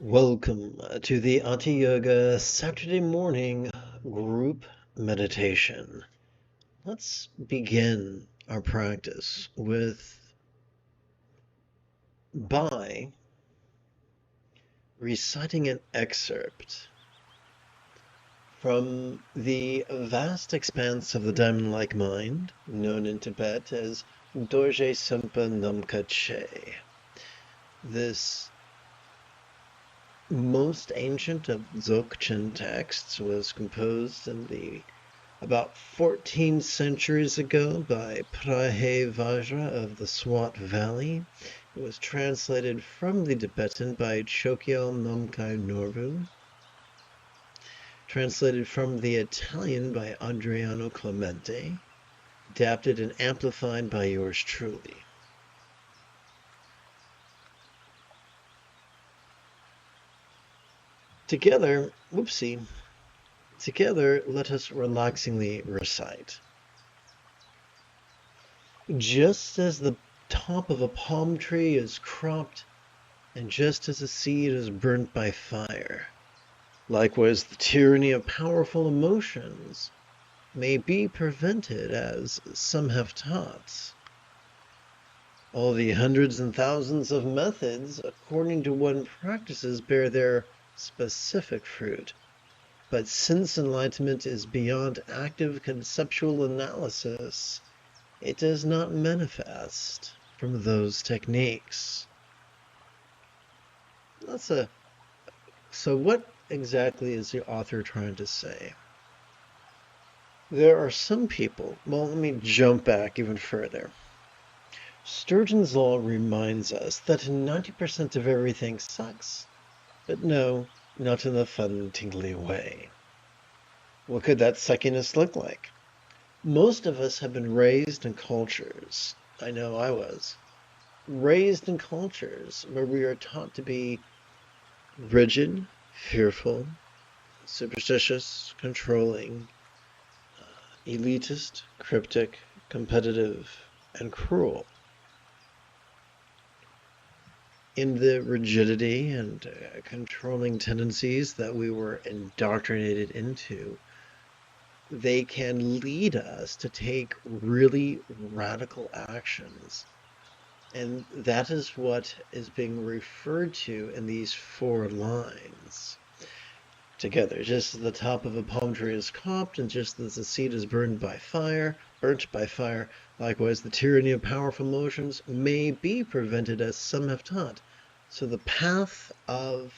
Welcome to the Ati Yoga Saturday morning group meditation. Let's begin our practice by reciting an excerpt from the vast expanse of the diamond-like mind, known in Tibet as Dorje Sempa Namka Che. This most ancient of Dzogchen texts was composed in about 14 centuries ago by Prahe Vajra of the Swat Valley. It was translated from the Tibetan by Chokyal Namkai Norbu, translated from the Italian by Adriano Clemente, adapted and amplified by yours truly. Together, let us relaxingly recite. Just as the top of a palm tree is cropped, and just as a seed is burnt by fire, likewise the tyranny of powerful emotions may be prevented, as some have taught. All the hundreds and thousands of methods, according to one practices, bear their specific fruit. But since enlightenment is beyond active conceptual analysis, it does not manifest from those techniques. So what exactly is the author trying to say? There are some people, well, let me jump back even further. Sturgeon's law reminds us that 90% of everything sucks. But no, not in a fun, tingly way. What could that suckiness look like? Most of us have been raised in cultures, I know I was, raised in cultures where we are taught to be rigid, fearful, superstitious, controlling, elitist, cryptic, competitive, and cruel. In the rigidity and controlling tendencies that we were indoctrinated into, they can lead us to take really radical actions. And that is what is being referred to in these 4 lines. Together, just as the top of a palm tree is cropped, and just as the seed is burnt by fire, likewise the tyranny of powerful emotions may be prevented, as some have taught. So the path of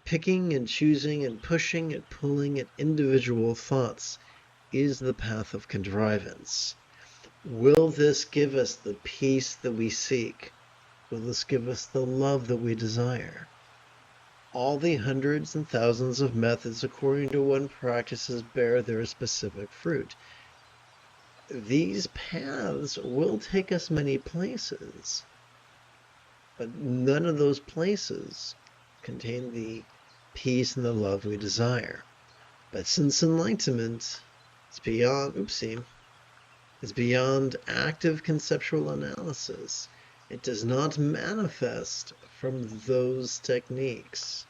picking and choosing and pushing and pulling at individual thoughts is the path of contrivance. Will this give us the peace that we seek? Will this give us the love that we desire? All the hundreds and thousands of methods according to one practices bear their specific fruit. These paths will take us many places, but none of those places contain the peace and the love we desire. But since enlightenment is beyond active conceptual analysis, it does not manifest from those techniques.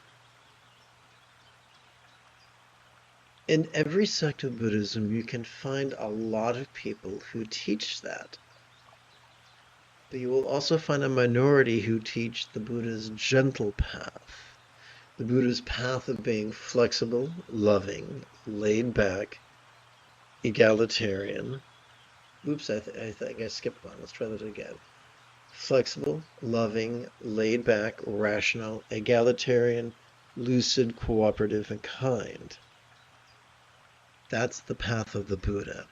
In every sect of Buddhism, you can find a lot of people who teach that. But you will also find a minority who teach the Buddha's gentle path. The Buddha's path of being flexible, loving, laid back, egalitarian. I think I skipped one. Let's try that again. Flexible, loving, laid back, rational, egalitarian, lucid, cooperative, and kind. That's the path of the Buddha.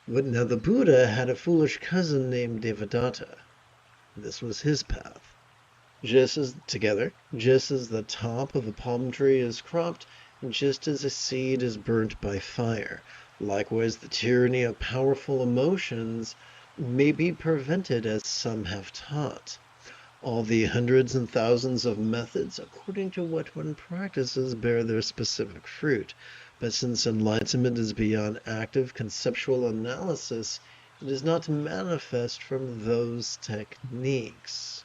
But now the Buddha had a foolish cousin named Devadatta. This was his path. Just as the top of a palm tree is cropped, and just as a seed is burnt by fire, likewise the tyranny of powerful emotions may be prevented, as some have taught. All the hundreds and thousands of methods, according to what one practices, bear their specific fruit. But since enlightenment is beyond active conceptual analysis, It is not manifest from those techniques.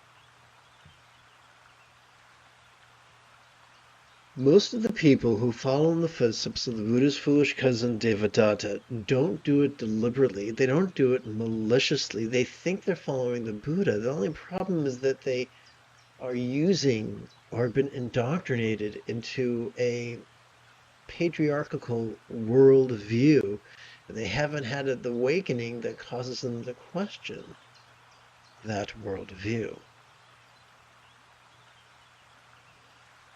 Most of the people who follow in the footsteps of the Buddha's foolish cousin Devadatta don't do it deliberately. They don't do it maliciously. They think they're following the Buddha. The only problem is that they are using or have been indoctrinated into a patriarchal worldview. And they haven't had the awakening that causes them to question that worldview.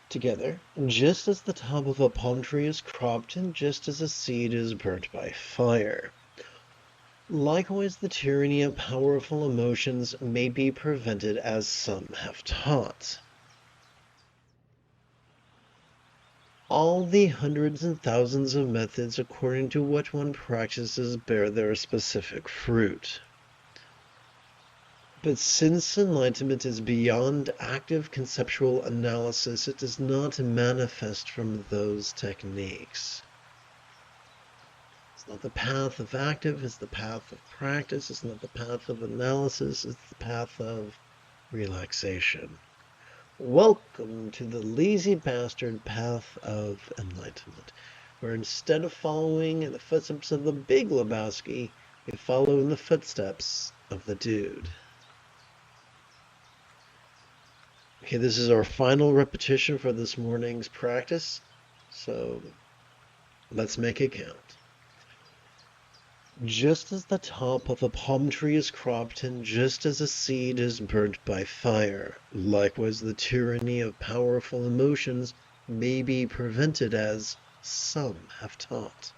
Together, just as the top of a palm tree is cropped and just as a seed is burnt by fire. Likewise, the tyranny of powerful emotions may be prevented, as some have taught. All the hundreds and thousands of methods according to which one practices bear their specific fruit. But since enlightenment is beyond active conceptual analysis, it does not manifest from those techniques. It's not the path of active, it's the path of practice, it's not the path of analysis, it's the path of relaxation. Welcome to the lazy bastard path of enlightenment, where instead of following in the footsteps of the Big Lebowski, we follow in the footsteps of the dude. Okay, this is our final repetition for this morning's practice, so let's make it count. Just as the top of a palm tree is cropped and just as a seed is burnt by fire, likewise the tyranny of powerful emotions may be prevented, as some have taught.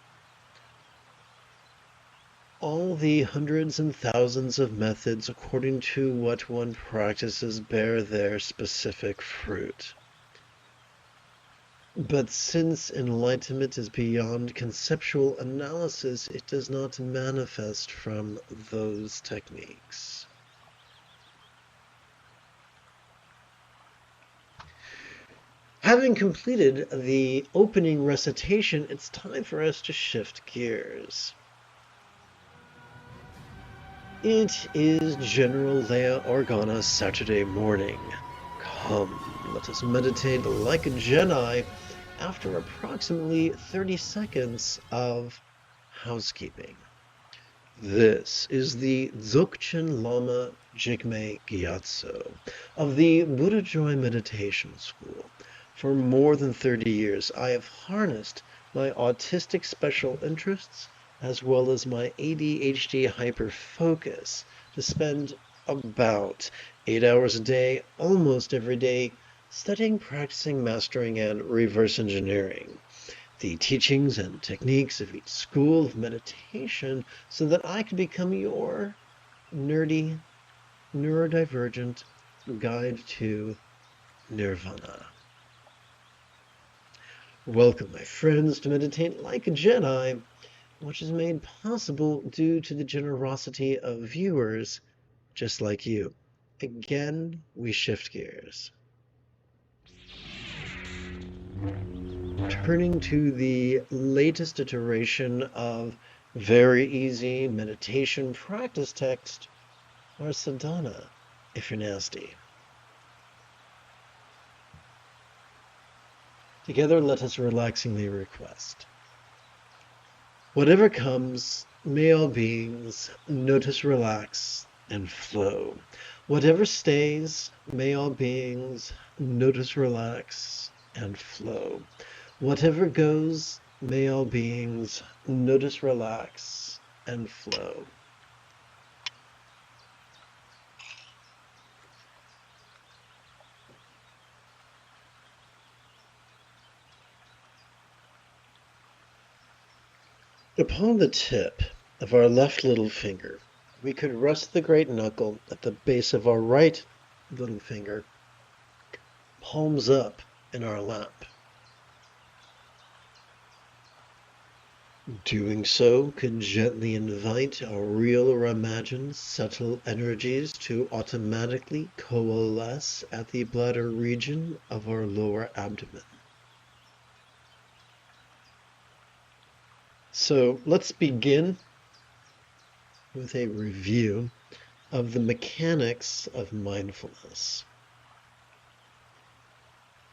All the hundreds and thousands of methods according to what one practices bear their specific fruit. But since enlightenment is beyond conceptual analysis, it does not manifest from those techniques. Having completed the opening recitation, it's time for us to shift gears. It is General Leia Organa Saturday morning. Come, let us meditate like a Jedi after approximately 30 seconds of housekeeping. This is the Dzogchen Lama Jigme Gyatso of the Buddha Joy Meditation School. For more than 30 years, I have harnessed my autistic special interests as well as my ADHD hyperfocus to spend about 8 hours a day, almost every day, studying, practicing, mastering, and reverse engineering the teachings and techniques of each school of meditation so that I could become your nerdy, neurodivergent guide to nirvana. Welcome, my friends, to Meditate Like a Jedi, which is made possible due to the generosity of viewers just like you. Again, we shift gears. Turning to the latest iteration of very easy meditation practice text, or sadhana, if you're nasty. Together, let us relaxingly request. Whatever comes, may all beings notice, relax, and flow. Whatever stays, may all beings notice, relax, and flow. Whatever goes, may all beings notice, relax, and flow. Upon the tip of our left little finger, we could rest the great knuckle at the base of our right little finger, palms up in our lap. Doing so could gently invite our real or imagined subtle energies to automatically coalesce at the bladder region of our lower abdomen. So let's begin with a review of the mechanics of mindfulness.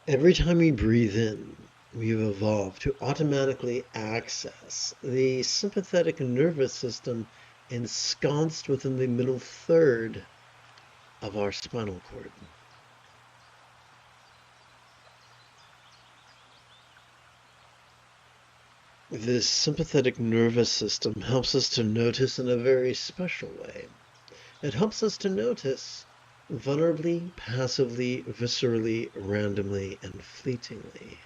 Every time we breathe in, we've evolved to automatically access the sympathetic nervous system ensconced within the middle third of our spinal cord. This sympathetic nervous system helps us to notice in a very special way. It helps us to notice vulnerably, passively, viscerally, randomly, and fleetingly.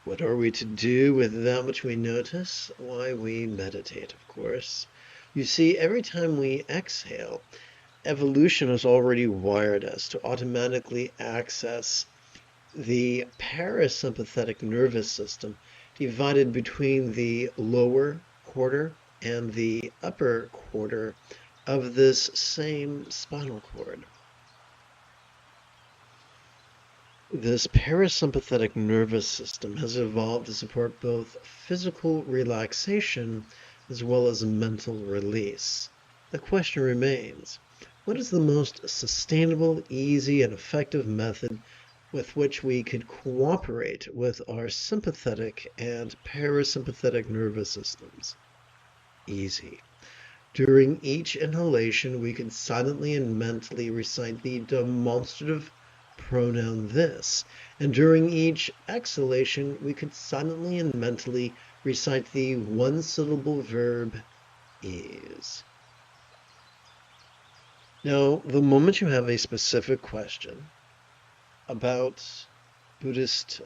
What are we to do with that which we notice? Why, we meditate, of course. You see, every time we exhale, evolution has already wired us to automatically access the parasympathetic nervous system divided between the lower quarter and the upper quarter of this same spinal cord. This parasympathetic nervous system has evolved to support both physical relaxation as well as mental release. The question remains, what is the most sustainable, easy, and effective method with which we could cooperate with our sympathetic and parasympathetic nervous systems? Easy. During each inhalation, we could silently and mentally recite the demonstrative pronoun this, and during each exhalation, we could silently and mentally recite the one-syllable verb is. Now, the moment you have a specific question about Buddhist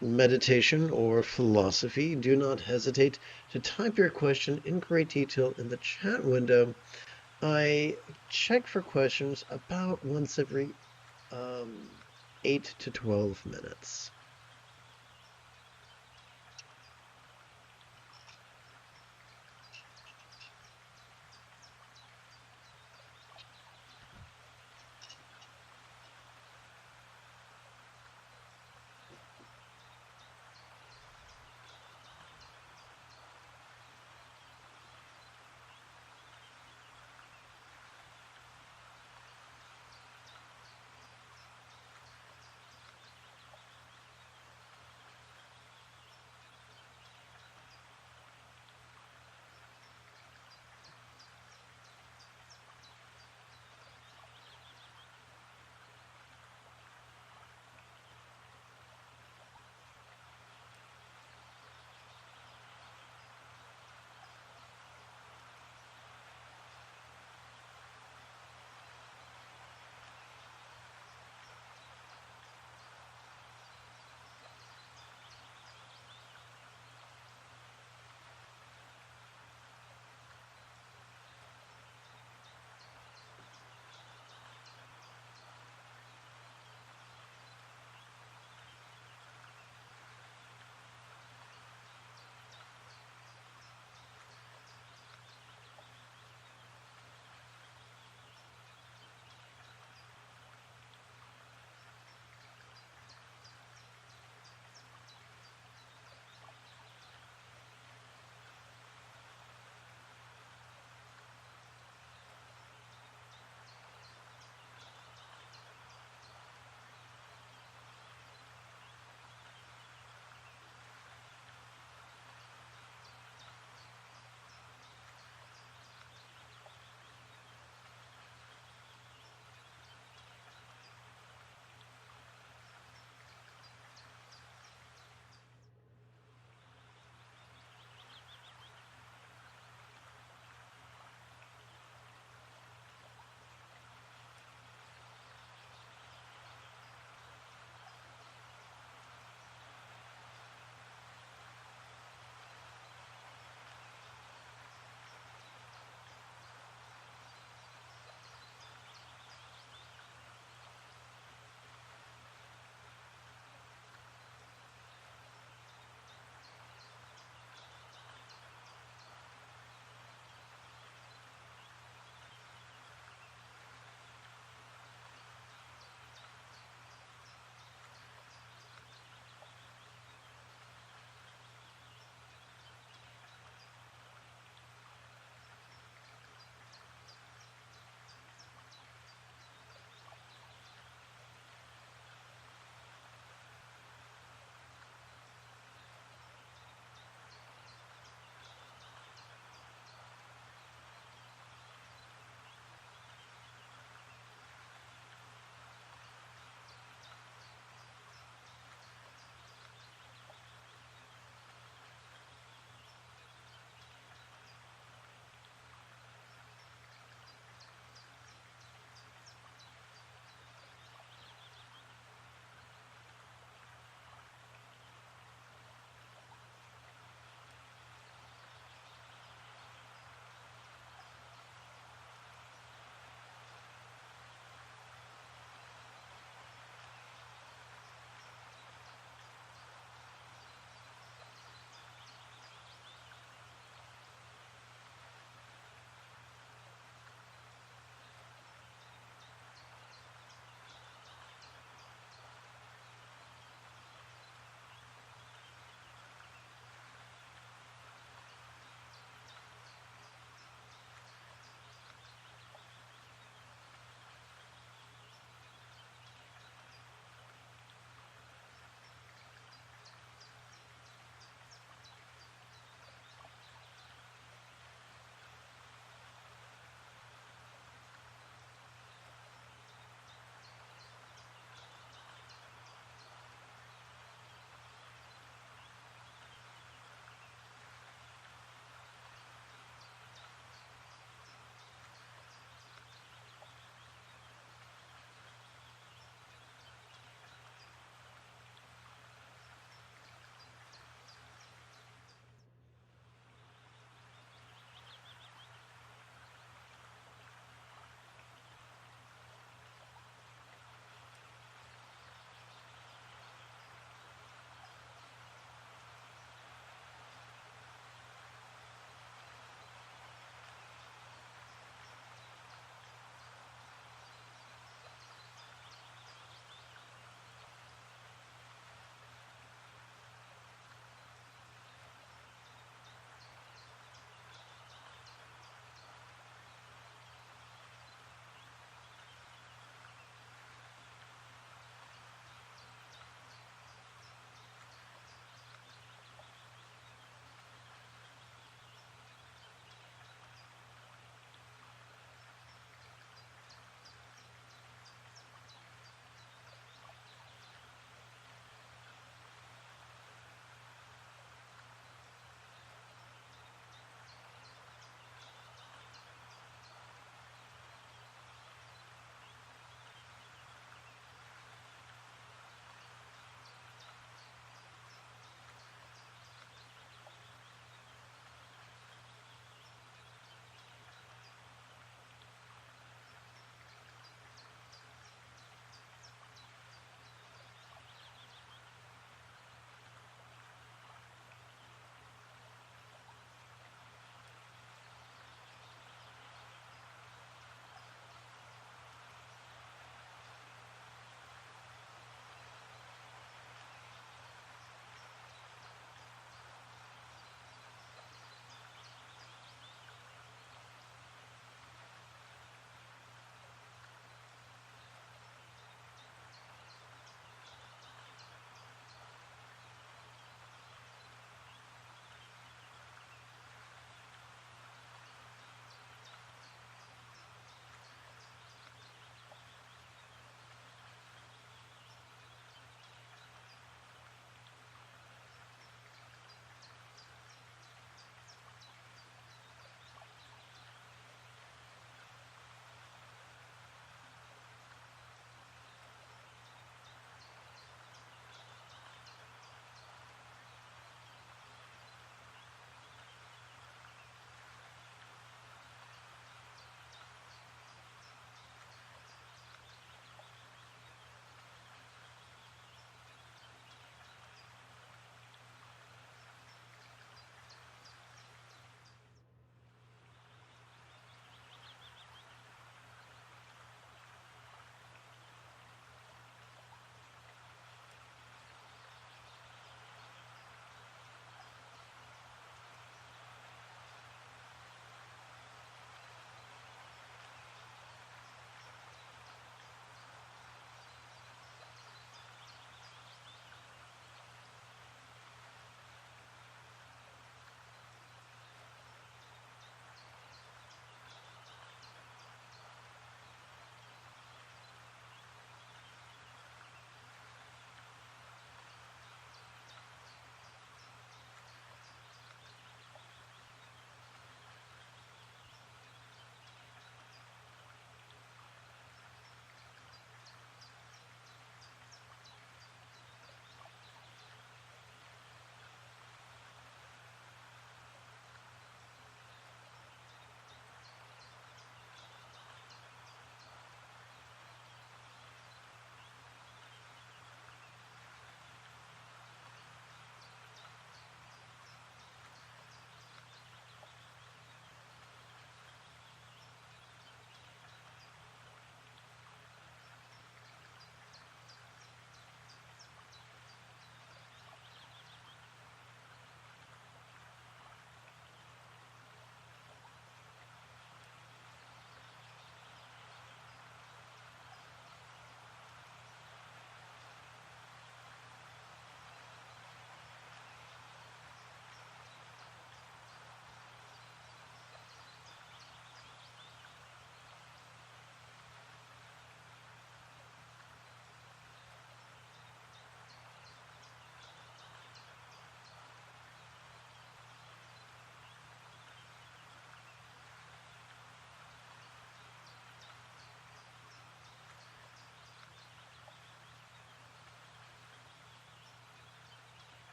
meditation or philosophy, do not hesitate to type your question in great detail in the chat window. I check for questions about once every 8 to 12 minutes.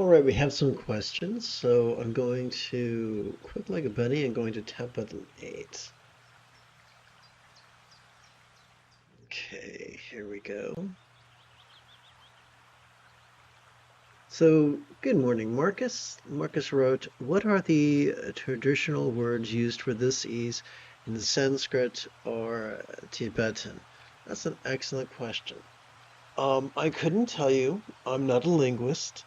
All right, we have some questions, so I'm going to, quick like a bunny, I'm going to tap button 8. Okay, here we go. So, good morning, Marcus. Marcus wrote, what are the traditional words used for this ease in Sanskrit or Tibetan? That's an excellent question. I couldn't tell you. I'm not a linguist.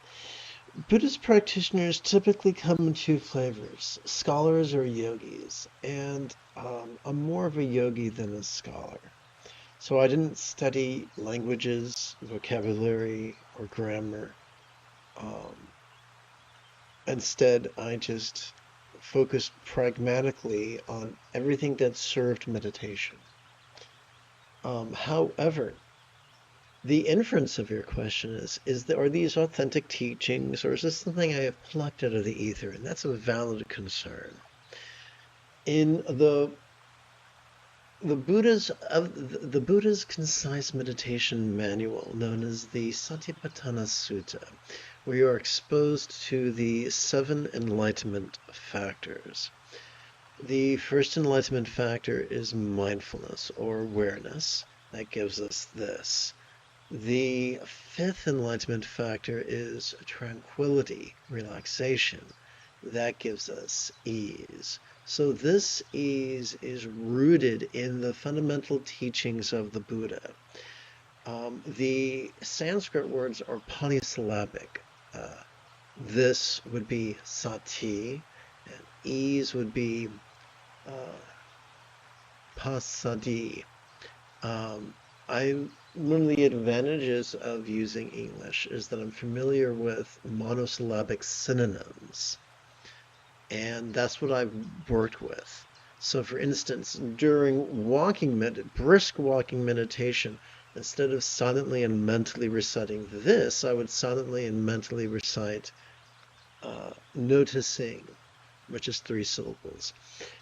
Buddhist practitioners typically come in two flavors, scholars or yogis, and I'm more of a yogi than a scholar. So I didn't study languages, vocabulary, or grammar. Um, Instead, I just focused pragmatically on everything that served meditation. However, the inference of your question are these authentic teachings, or is this something I have plucked out of the ether? And that's a valid concern. In the Buddha's concise meditation manual, known as the Satipatthana Sutta, where you are exposed to the 7 enlightenment factors. The first enlightenment factor is mindfulness or awareness. That gives us this. The 5th enlightenment factor is tranquility, relaxation. That gives us ease. So this ease is rooted in the fundamental teachings of the Buddha. The Sanskrit words are polysyllabic. This would be sati, and ease would be pasadi. One of the advantages of using English is that I'm familiar with monosyllabic synonyms, and that's what I've worked with. So for instance, during brisk walking meditation, instead of silently and mentally reciting this, I would silently and mentally recite noticing, which is 3 syllables.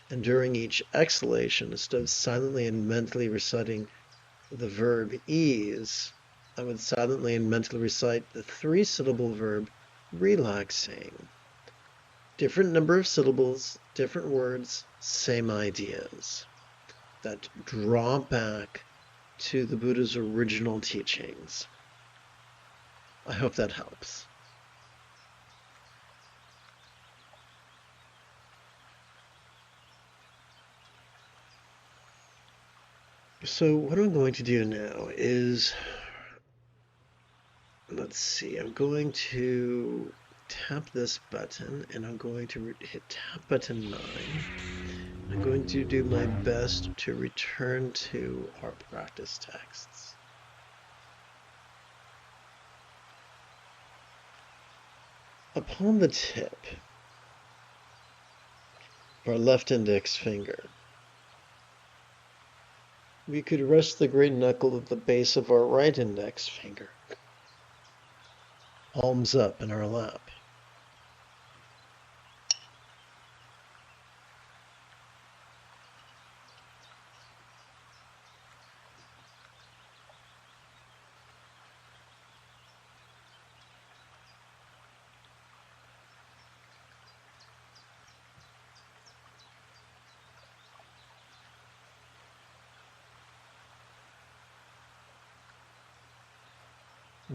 And during each exhalation, instead of silently and mentally reciting the verb ease, I would silently and mentally recite the 3-syllable verb relaxing. Different number of syllables, different words, same ideas that draw back to the Buddha's original teachings. I hope that helps. So what I'm going to do now is, let's see, I'm going to tap this button and I'm going to hit tap button 9. I'm going to do my best to return to our practice texts. Upon the tip of our left index finger, we could rest the great knuckle at the base of our right index finger, palms up in our lap.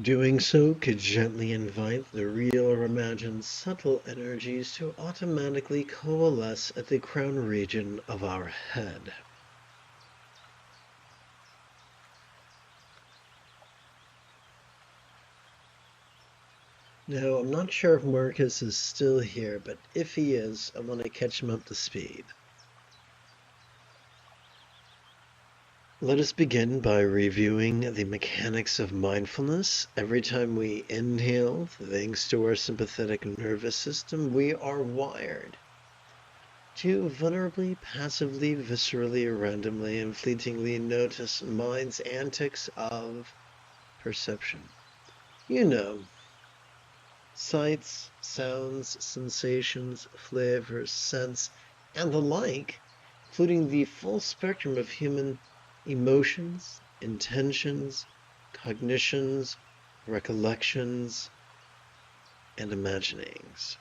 Doing so could gently invite the real or imagined subtle energies to automatically coalesce at the crown region of our head. Now, I'm not sure if Marcus is still here, but if he is, I want to catch him up to speed. Let us begin by reviewing the mechanics of mindfulness. Every time we inhale, thanks to our sympathetic nervous system, we are wired to vulnerably, passively, viscerally, randomly, and fleetingly notice mind's antics of perception. You know, sights, sounds, sensations, flavors, scents, and the like, including the full spectrum of human emotions, intentions, cognitions, recollections, and imaginings.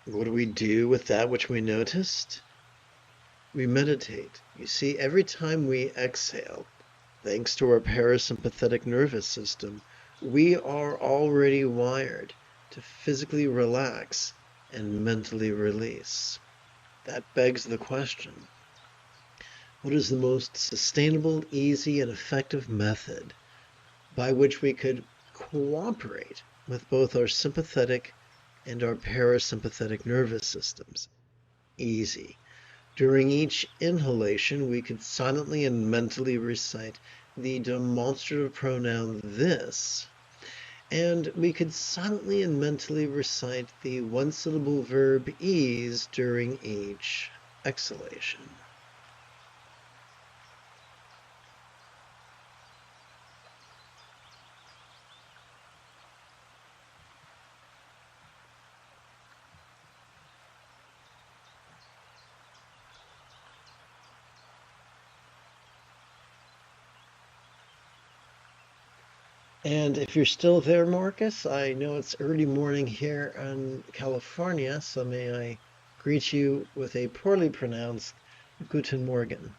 What do we do with that which we noticed? We meditate. You see, every time we exhale, thanks to our parasympathetic nervous system, we are already wired to physically relax and mentally release. That begs the question, what is the most sustainable, easy, and effective method by which we could cooperate with both our sympathetic and our parasympathetic nervous systems? Easy. During each inhalation, we could silently and mentally recite the demonstrative pronoun this, and we could silently and mentally recite the one-syllable verb ease during each exhalation. And if you're still there, Marcus, I know it's early morning here in California, so may I greet you with a poorly pronounced Guten Morgen.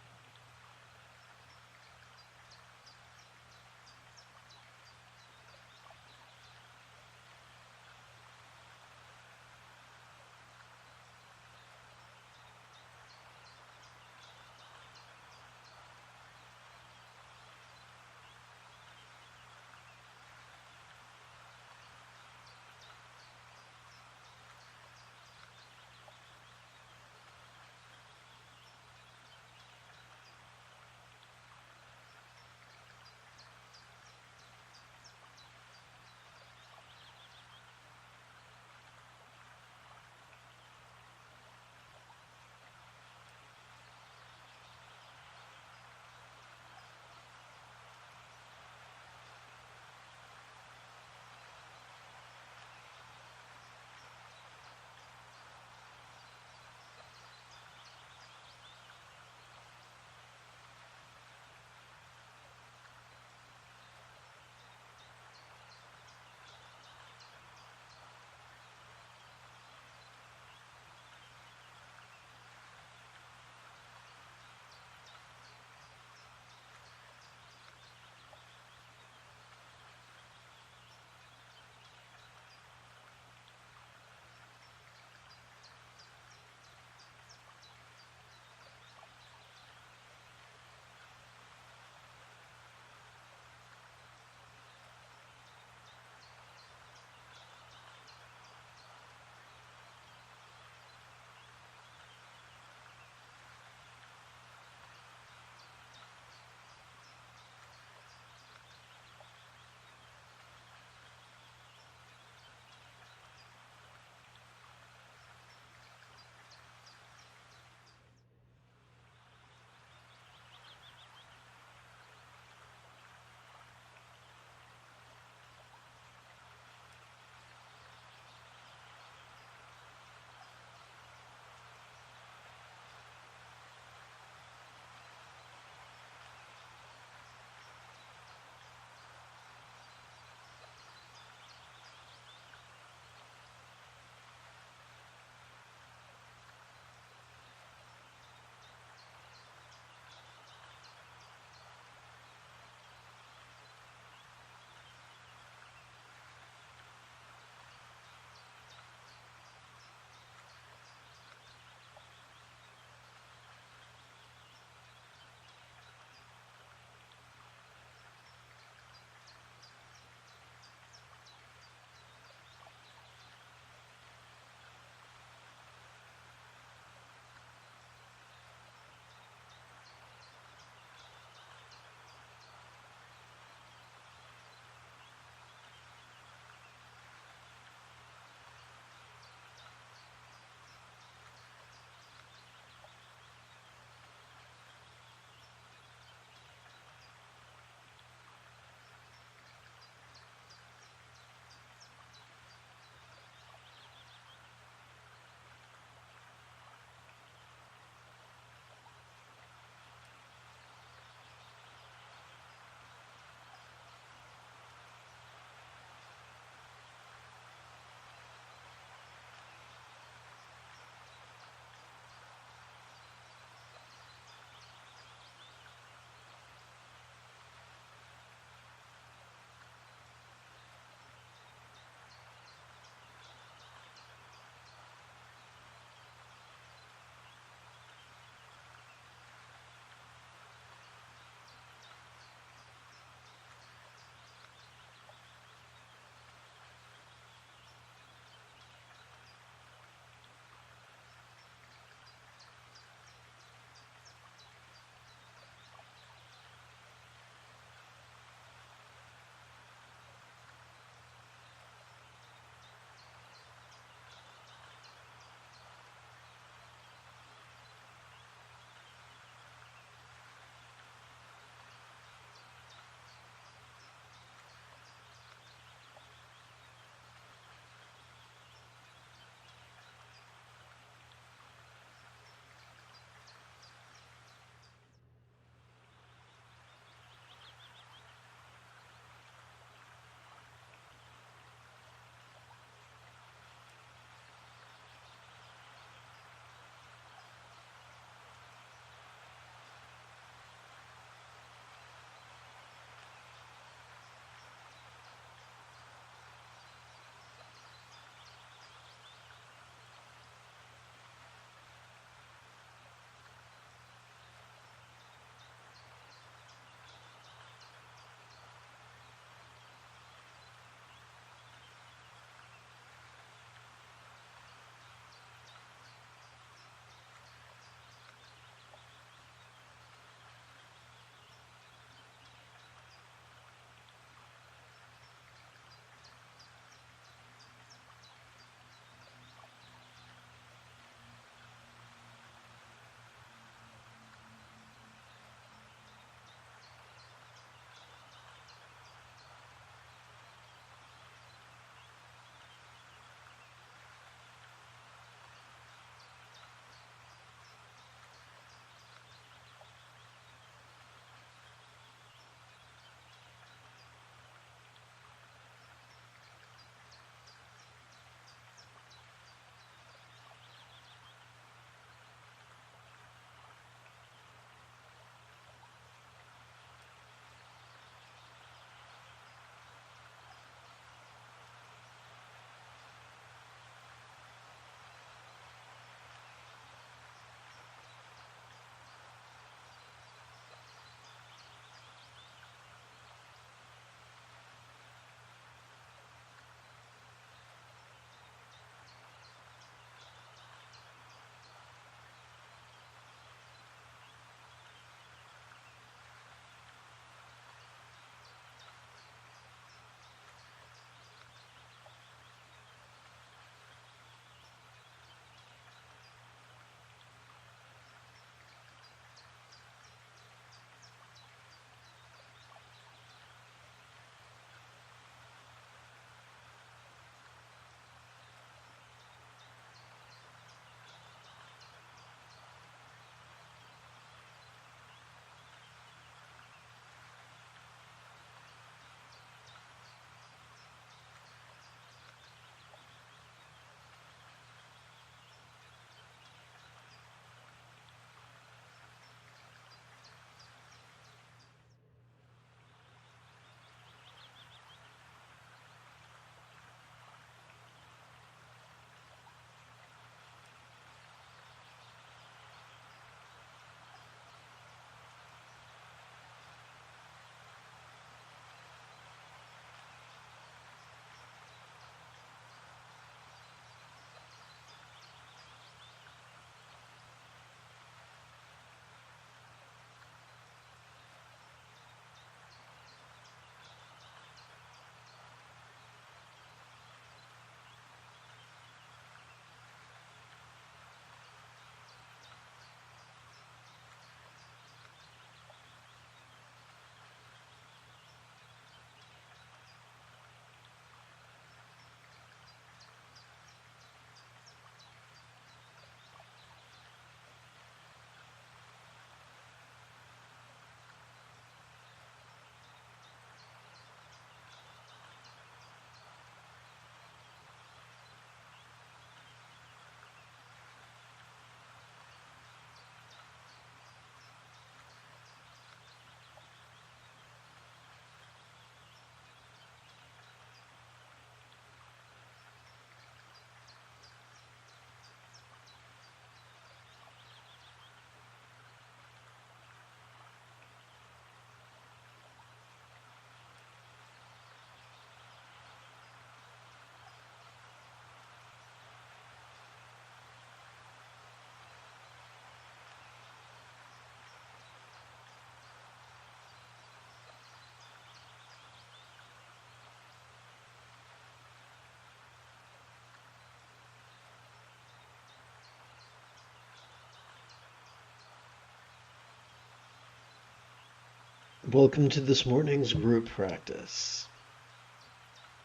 Welcome to this morning's group practice.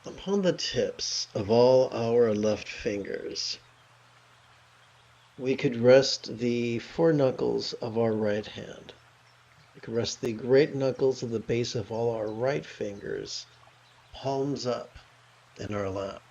Upon the tips of all our left fingers, we could rest the four knuckles of our right hand. We could rest the great knuckles of the base of all our right fingers, palms up in our lap.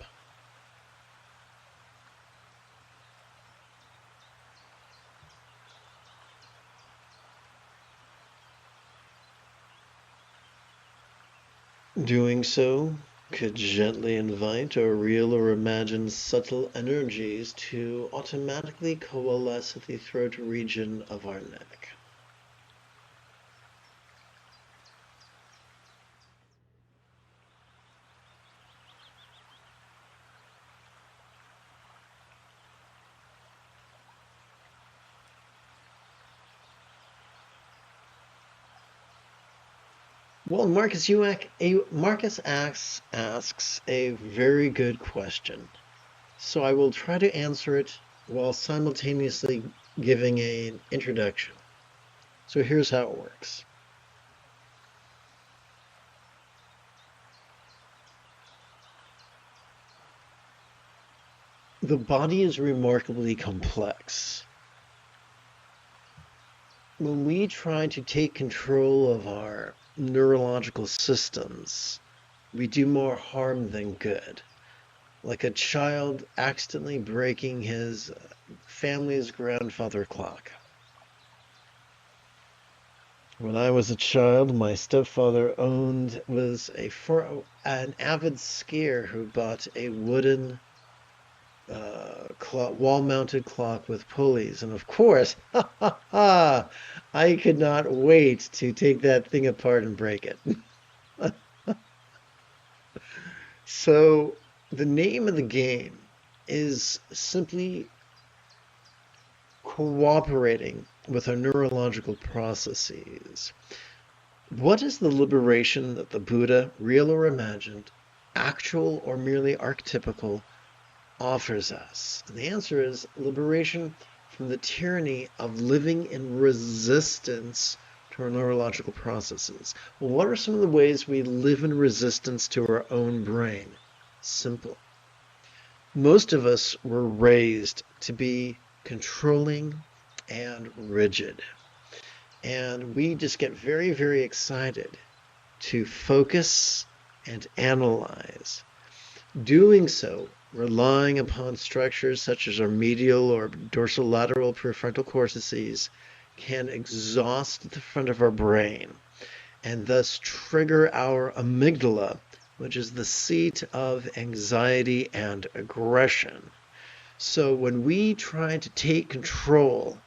Doing so could gently invite or real or imagine subtle energies to automatically coalesce at the throat region of our neck. Well, Marcus asks a very good question. So I will try to answer it while simultaneously giving an introduction. So here's how it works. The body is remarkably complex. When we try to take control of our neurological systems, we do more harm than good. Like a child accidentally breaking his family's grandfather clock. When I was a child, my stepfather was an avid skier who bought a wooden wall-mounted clock with pulleys. And of course, I could not wait to take that thing apart and break it. So the name of the game is simply cooperating with our neurological processes. What is the liberation that the Buddha, real or imagined, actual or merely archetypical, offers us? And the answer is liberation from the tyranny of living in resistance to our neurological processes. Well, what are some of the ways we live in resistance to our own brain? Simple. Most of us were raised to be controlling and rigid. And we just get very, very excited to focus and analyze. Doing so, relying upon structures such as our medial or dorsolateral prefrontal cortices, can exhaust the front of our brain and thus trigger our amygdala, which is the seat of anxiety and aggression. So when we try to take control,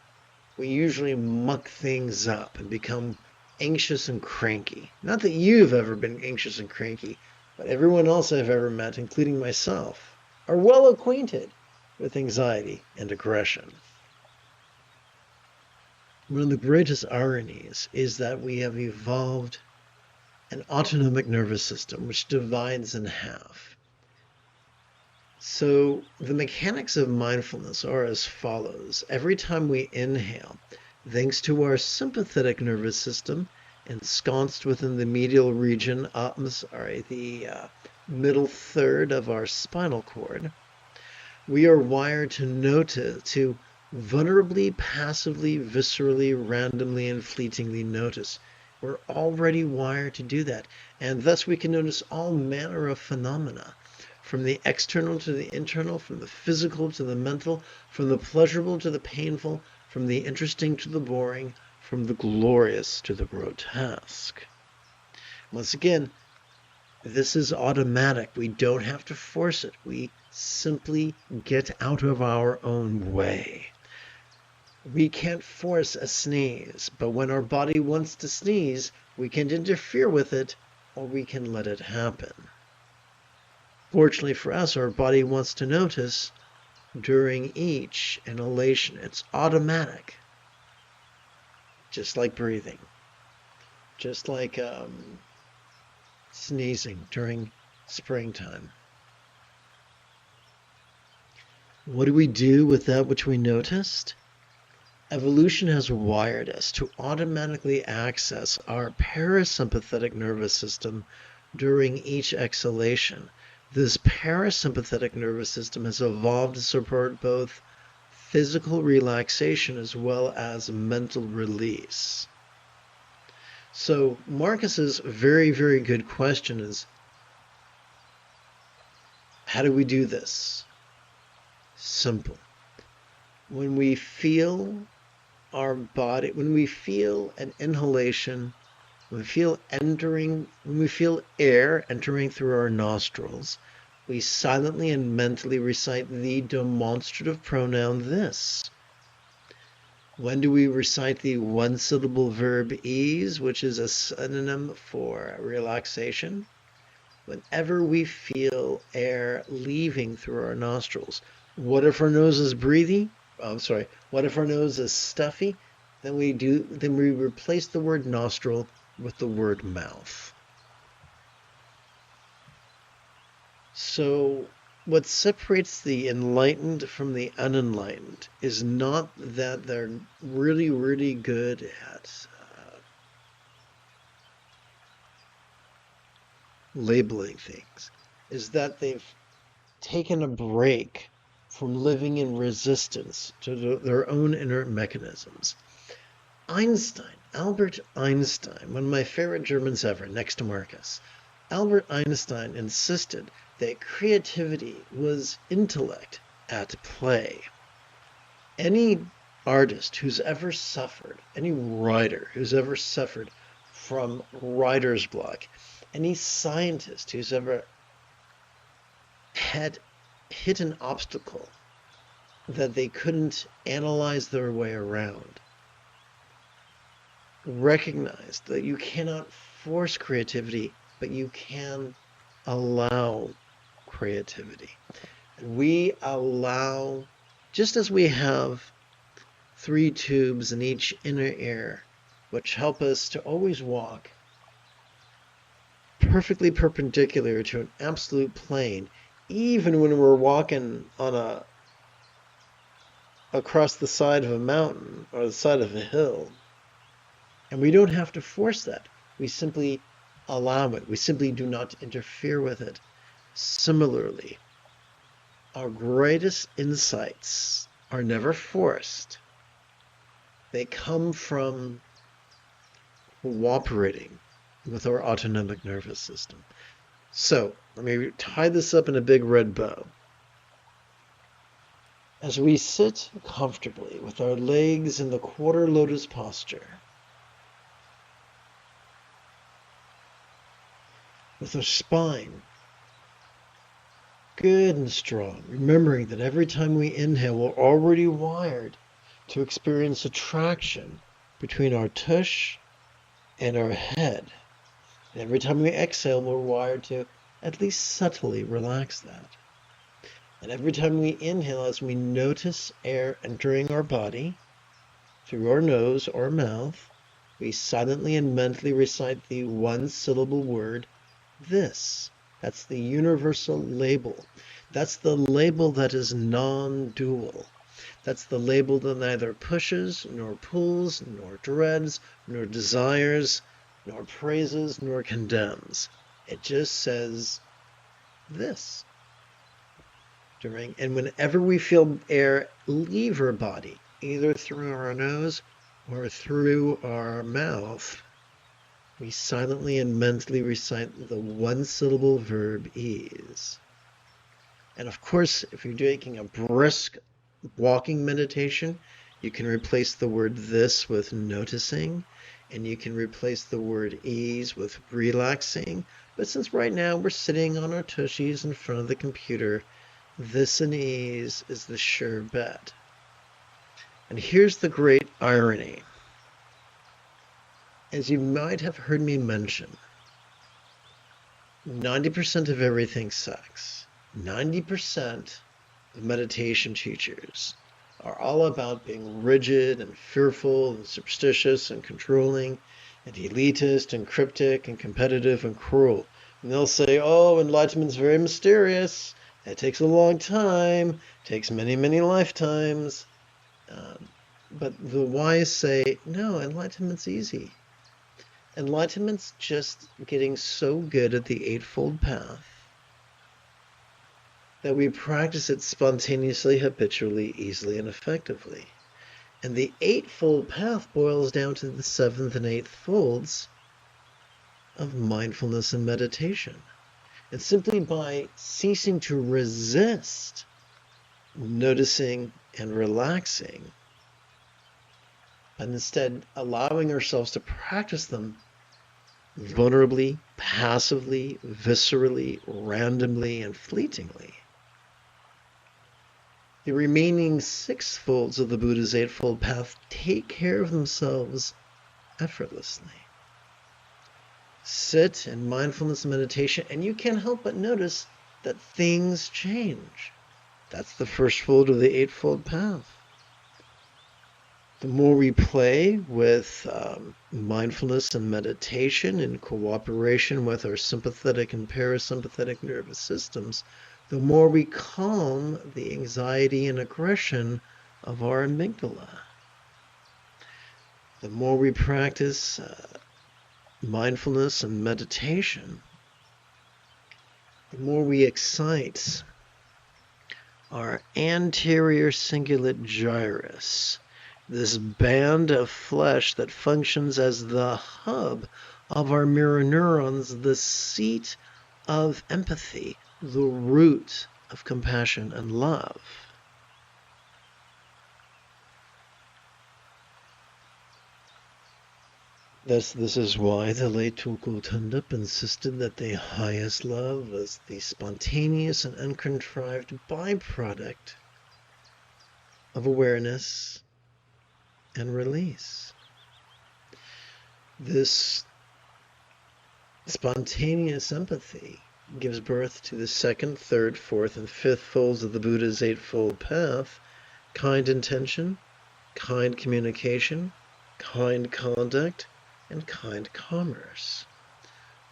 we usually muck things up and become anxious and cranky. Not that you've ever been anxious and cranky, but everyone else I've ever met, including myself, are well acquainted with anxiety and aggression. One of the greatest ironies is that we have evolved an autonomic nervous system which divides in half. So the mechanics of mindfulness are as follows. Every time we inhale, thanks to our sympathetic nervous system ensconced within the medial region, the middle third of our spinal cord, we are wired to vulnerably, passively, viscerally, randomly, and fleetingly notice. We're already wired to do that, and thus we can notice all manner of phenomena, from the external to the internal, from the physical to the mental, from the pleasurable to the painful, from the interesting to the boring, from the glorious to the grotesque. Once again, this is automatic. We don't have to force it. We simply get out of our own way. We can't force a sneeze, but when our body wants to sneeze, we can interfere with it or we can let it happen. Fortunately for us, our body wants to notice during each inhalation. It's automatic. Just like breathing. Just like sneezing during springtime. What do we do with that which we noticed? Evolution has wired us to automatically access our parasympathetic nervous system during each exhalation. This parasympathetic nervous system has evolved to support both physical relaxation as well as mental release. So Marcus's very, very good question is, how do we do this? Simple. When we feel our body, when we feel an inhalation, when we feel air entering through our nostrils, we silently and mentally recite the demonstrative pronoun this. When do we recite the one-syllable verb ease, which is a synonym for relaxation? Whenever we feel air leaving through our nostrils. What if our nose is breathy? What if our nose is stuffy? Then we replace the word nostril with the word mouth. So what separates the enlightened from the unenlightened is not that they're really, really good at labeling things, is that they've taken a break from living in resistance to their own inner mechanisms. Albert Einstein, one of my favorite Germans ever, next to Marcus, Albert Einstein insisted that creativity was intellect at play. Any artist who's ever suffered, any writer who's ever suffered from writer's block, any scientist who's ever had hit an obstacle that they couldn't analyze their way around, recognize that you cannot force creativity, but you can allow creativity. We allow, just as we have 3 tubes in each inner ear, which help us to always walk perfectly perpendicular to an absolute plane, even when we're walking on across the side of a mountain or the side of a hill. And we don't have to force that. We simply allow it. We simply do not interfere with it. Similarly, our greatest insights are never forced. They come from cooperating with our autonomic nervous system. So let me tie this up in a big red bow. As we sit comfortably with our legs in the quarter lotus posture, with our spine good and strong, remembering that every time we inhale, we're already wired to experience attraction between our tush and our head. And every time we exhale, we're wired to at least subtly relax that. And every time we inhale, as we notice air entering our body through our nose or mouth, we silently and mentally recite the one-syllable word, this. That's the universal label. That's the label that is non-dual. That's the label that neither pushes, nor pulls, nor dreads, nor desires, nor praises, nor condemns. It just says this. And whenever we feel air leave our body, either through our nose or through our mouth, we silently and mentally recite the one-syllable verb ease. And of course, if you're doing a brisk walking meditation, you can replace the word this with noticing, and you can replace the word ease with relaxing. But since right now we're sitting on our tushies in front of the computer, this and ease is the sure bet. And here's the great irony. As you might have heard me mention, 90% of everything sucks. 90% of meditation teachers are all about being rigid and fearful and superstitious and controlling and elitist and cryptic and competitive and cruel. And they'll say, oh, enlightenment's very mysterious. It takes a long time. It takes many, many lifetimes. But the wise say, no, enlightenment's easy. Enlightenment's just getting so good at the Eightfold Path that we practice it spontaneously, habitually, easily, and effectively. And the Eightfold Path boils down to the seventh and eighth folds of mindfulness and meditation. And simply by ceasing to resist, noticing and relaxing, and instead allowing ourselves to practice them vulnerably, passively, viscerally, randomly, and fleetingly, the remaining six folds of the Buddha's Eightfold Path take care of themselves effortlessly. Sit in mindfulness meditation, and you can't help but notice that things change. That's the first fold of the Eightfold Path. The more we play with mindfulness and meditation in cooperation with our sympathetic and parasympathetic nervous systems, the more we calm the anxiety and aggression of our amygdala. The more we practice mindfulness and meditation, the more we excite our anterior cingulate gyrus, this band of flesh that functions as the hub of our mirror neurons, the seat of empathy, the root of compassion and love. This is why the late Tulku Thondup insisted that the highest love was the spontaneous and uncontrived byproduct of awareness and release. This spontaneous empathy gives birth to the second, third, fourth, and fifth folds of the Buddha's Eightfold Path: kind intention, kind communication, kind conduct, and kind commerce.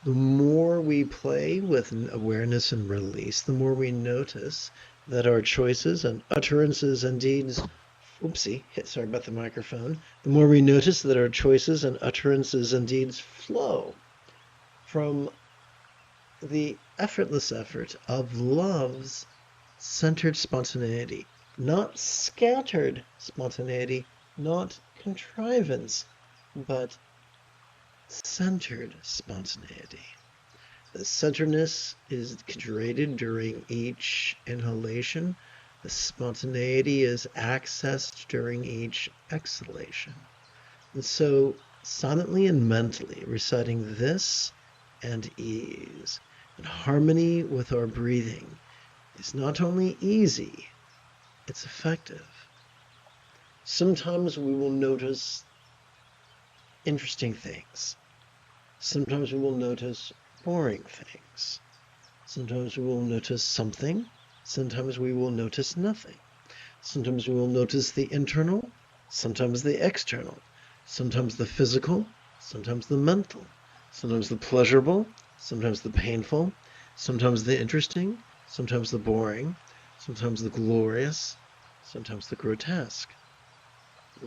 The more we play with awareness and release, the more we notice that our choices and utterances and deeds sorry about the microphone. The more we notice that our choices and utterances and deeds flow from the effortless effort of love's centered spontaneity, not scattered spontaneity, not contrivance, but centered spontaneity. The centeredness is curated during each inhalation. The spontaneity is accessed during each exhalation. And so, silently and mentally reciting this and ease in harmony with our breathing is not only easy, it's effective. Sometimes we will notice interesting things. Sometimes we will notice boring things. Sometimes we will notice something. Sometimes we will notice nothing. Sometimes we will notice the internal, sometimes the external, sometimes the physical, sometimes the mental, sometimes the pleasurable, sometimes the painful, sometimes the interesting, sometimes the boring, sometimes the glorious, sometimes the grotesque.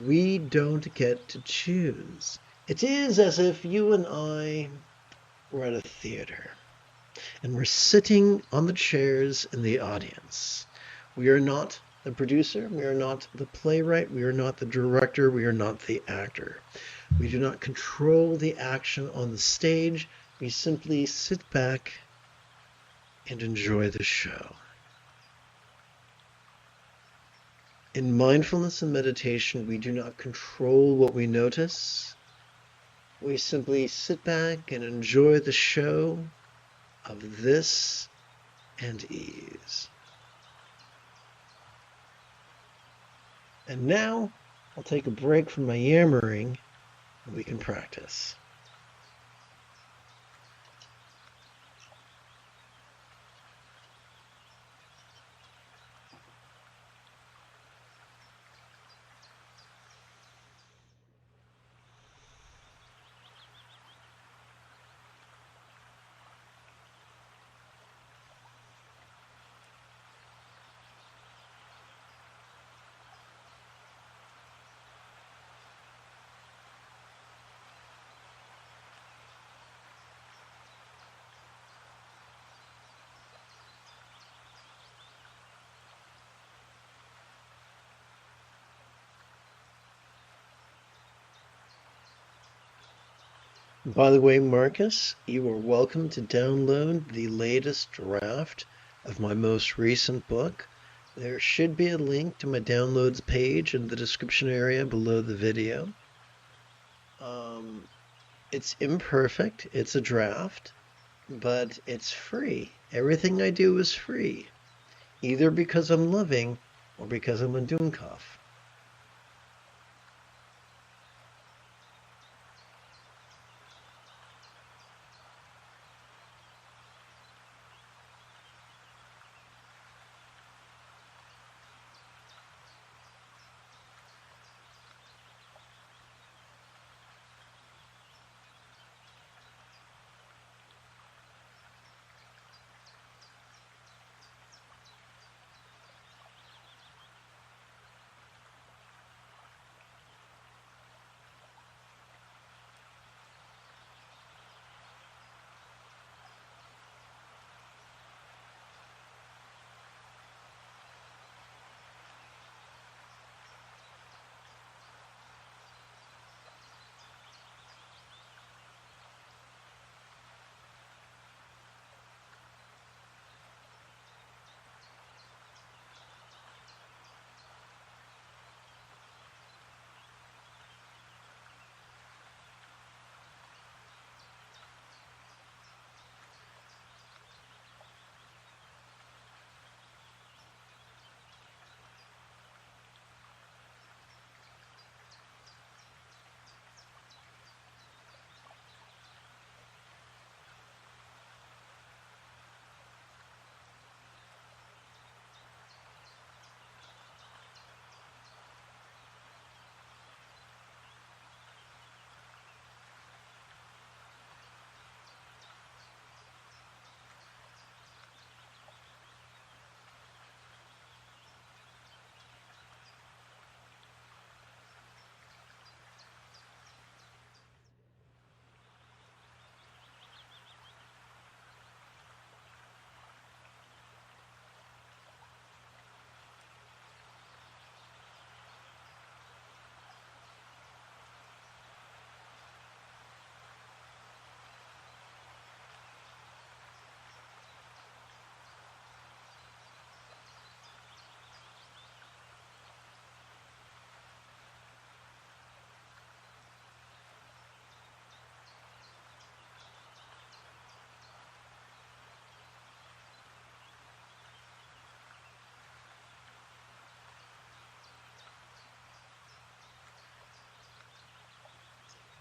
We don't get to choose. It is as if you and I were at a theater, and we're sitting on the chairs in the audience. We are not the producer, we are not the playwright, we are not the director, we are not the actor. We do not control the action on the stage. We simply sit back and enjoy the show. In mindfulness and meditation, we do not control what we notice. We simply sit back and enjoy the show of this and ease. And now, I'll take a break from my yammering and we can practice. By the way, Marcus, you are welcome to download the latest draft of my most recent book. There should be a link to my downloads page in the description area below the video. It's imperfect, it's a draft, but it's free. Everything I do is free, either because I'm loving or because I'm a Doonkopf.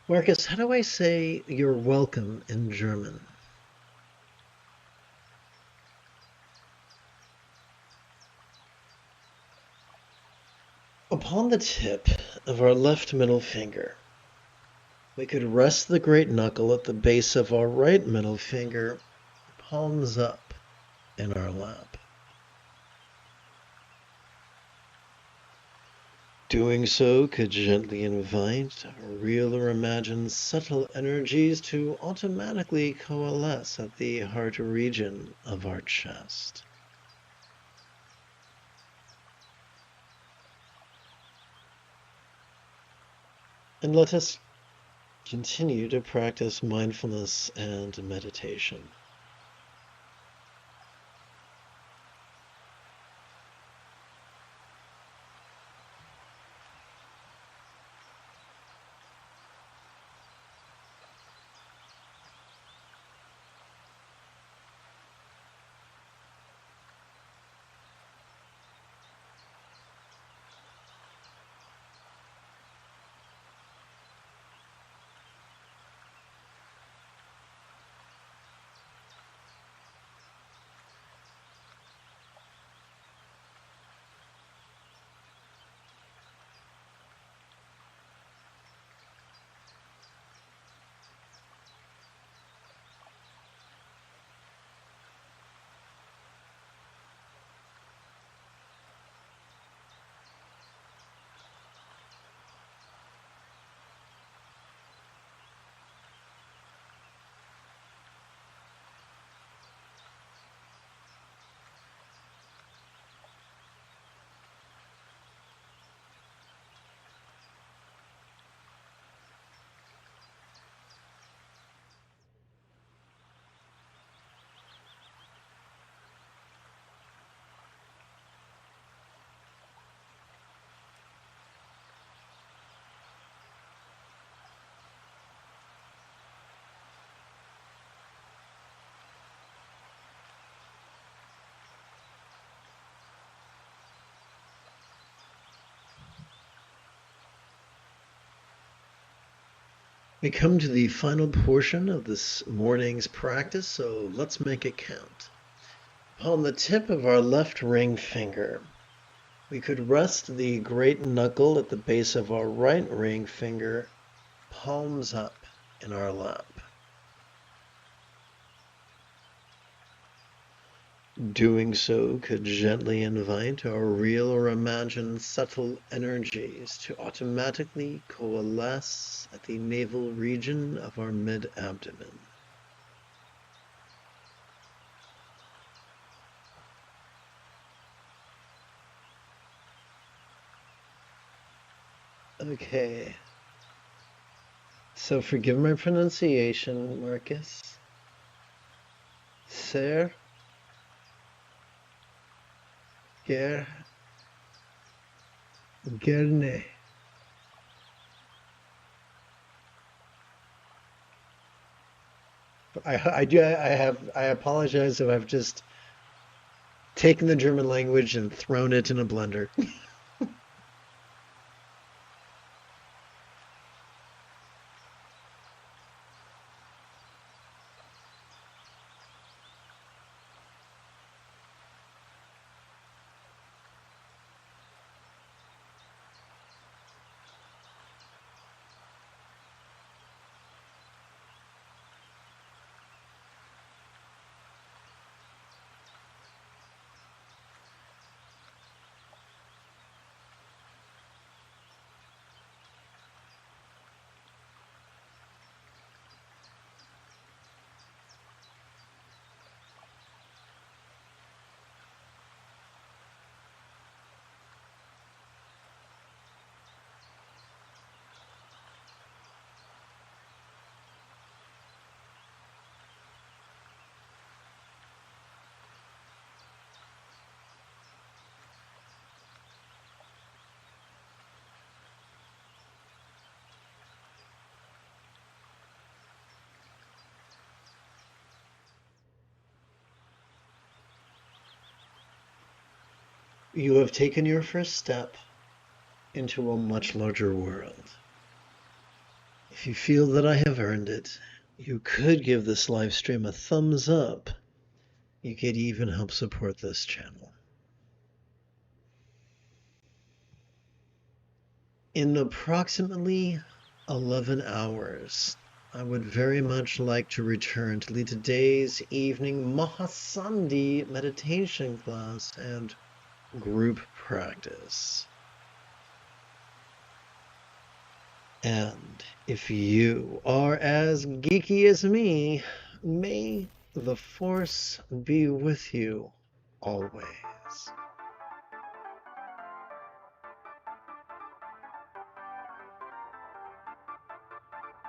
Marcus, how do I say you're welcome in German? Upon the tip of our left middle finger, we could rest the great knuckle at the base of our right middle finger, palms up in our lap. Doing so could gently invite real or imagined subtle energies to automatically coalesce at the heart region of our chest. And let us continue to practice mindfulness and meditation. We come to the final portion of this morning's practice, so let's make it count. On the tip of our left ring finger, we could rest the great knuckle at the base of our right ring finger, palms up in our lap. Doing so could gently invite our real or imagined subtle energies to automatically coalesce at the navel region of our mid-abdomen. Okay. So forgive my pronunciation, Marcus. Ser Gerne. I apologize if I've just taken the German language and thrown it in a blender. You have taken your first step into a much larger world. If you feel that I have earned it, you could give this live stream a thumbs up. You could even help support this channel. In approximately 11 hours, I would very much like to return to lead today's evening Mahasandhi meditation class and group practice. And if you are as geeky as me, may the Force be with you always.